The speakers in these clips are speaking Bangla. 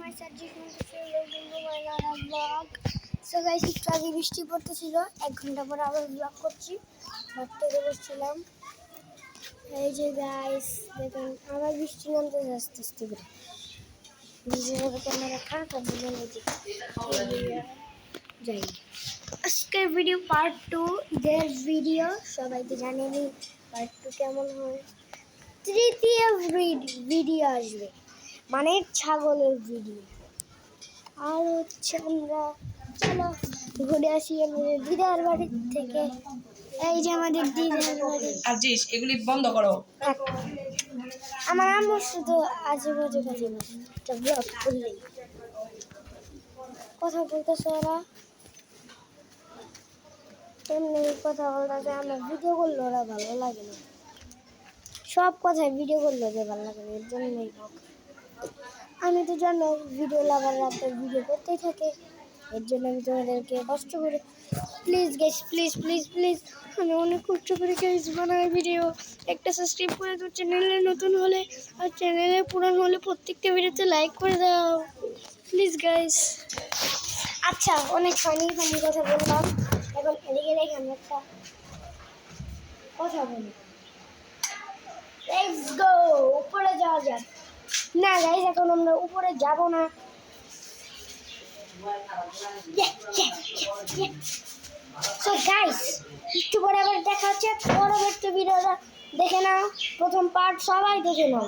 myself Jishman to say welcome to my Nana vlog. So guys, একটু আগে বৃষ্টি পড়তেছিল, 1 ঘন্টা পর আবার ব্লগ করছি। ভাবতে বসছিলাম, এই যে গাইস দেখেন আবার বৃষ্টি নামতে আস্তে আস্তে করে। নিজের ক্যামেরা খারাপ বলে নিয়েছি যাই। আজকের ভিডিও পার্ট 2 ঈদের ভিডিও, সবাই তো জানেনই পার্ট 2 কেমন হয়। তৃতীয় ভিডিও আসবে, মানে ছাগলের ভিডিও। আর হচ্ছে আমরা চলো ঘুরে আসি আমাদের দিদার বাড়ি থেকে। এই যে আমাদের দিদার বাড়ি। আজিস এগুলি বন্ধ করো। আমার আম্মু শুধু আজেবাজে কথা বলে, একটা ব্লগ করলেই কথা বলতেছে ওরা, এমনি কথা বলতেছে। আমার ভিডিও করলে ওরা ভালো লাগে না, সব কথায় ভিডিও করলে ওদের ভালো লাগে না, এর জন্যই আমি তো জানো ভিডিও লাগার রাতে ভিডিও করতেই থাকে, এর জন্য আমি তোমাদেরকে কষ্ট করে please guys please please please আমি অনেক কষ্ট করে গাইস বানাই ভিডিও। একটা সাবস্ক্রাইব করে দাও চ্যানেলে নতুন হলে, আর চ্যানেলে পুরান হলে প্রত্যেকটা ভিডিওতে লাইক করে দাও প্লিজ গাইস। আচ্ছা অনেক ফানি কথা বললাম, এখন এদিকে রেখে আমি একটা কথা বলি। লেটস গো, উপরে যাওয়া যাক। না গাইস এখন আমরা উপরে যাব না। সো গাইস একটু পরে আবার দেখা হচ্ছে, পরবর্তী ভিডিওটা দেখে নাও। প্রথম পার্ট সবাই দেখে নাও,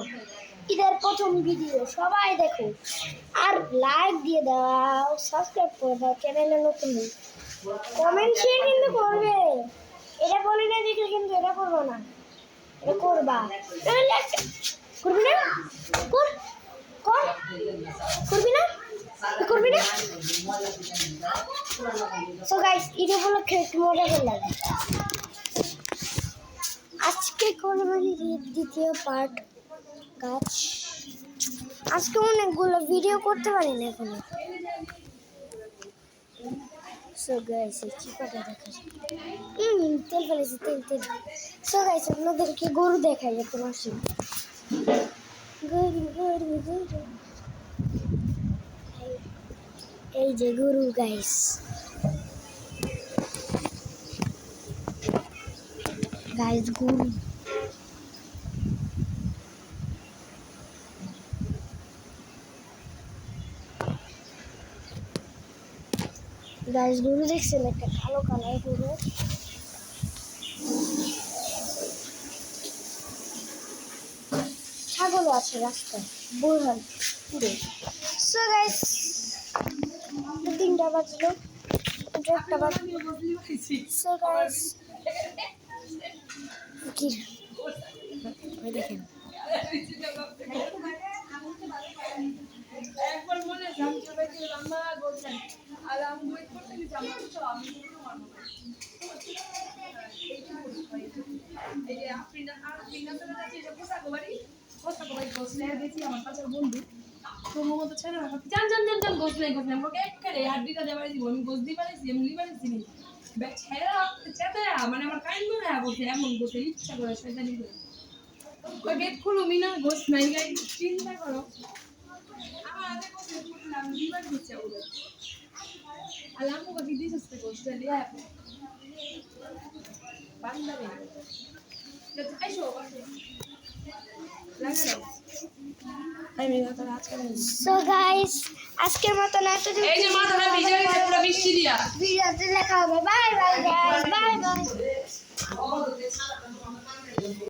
ঈদের প্রথম ভিডিও সবাই দেখো, আর লাইক দিয়ে দাও, সাবস্ক্রাইব করে দাও চ্যানেলে নতুন, কমেন্ট শেয়ার কিন্তু করবে। এটা বলে না দেখলে কিন্তু এটা করবো না, এটা করবা। করবি না? করবি না? করবি না? সো গাইস এটা উপলক্ষে একটু মজা করলাম। আজকে কোরবানির ঈদ দ্বিতীয় পার্ট গাছ। আজকে অনেকগুলো ভিডিও করতে পারি না এখনো। সো গাইস এই চিপাটা দেখা তেল ফেলেছি, তেল। সো গাইস আপনাদেরকে গরু দেখাই একটু মাসি। গরু এই যে গরু গাইস, গরু গরু দেখছেন, একটা কালো কালার গরু। ছাগলও আছে রাস্তায়, বোরহান পুরো। সো গাইস 3টা বাজলো, 1টা বাজলো। সো গাইস কি ওই দেখেন একবার মনে জানতে পারি আম্মা বলছেন আর আমি ওয়েট করতে গেছি আমি তো আমি কোনো মারবো এই যে আফরিনা তো যাচ্ছে এটা পোশাক বাড়ি গোসলে দেখি আমার কাছে বন্ধু তো মমতা ছেড়ে রাখা জান গোসলে আমাকে একেবারে হাড্ডিটা দেবাই দিব, আমি গোস দি পারিছি এমনি পারিছি নি ছেড়ে চেতে মানে আমার কাইন মনে হয় বসে এমন বসে ইচ্ছা করে শয়তানি করে ওই গেট খুলো মিনা গোস নাই গাই চিন্তা করো। আমার আগে গোসলে করলাম দিবার দিচ্ছে ওদের আলামো বাকি দিছিস তো গোসলে লিয়া বান্দারে এটা আইসো লাগাও। সো গাইস আজকের মতন এতটুকু, এই যে মাথাটা ভিজে গেছে পুরো বৃষ্টি দিয়া। ভিডিওতে দেখা হবে। Bye bye guys, bye bye.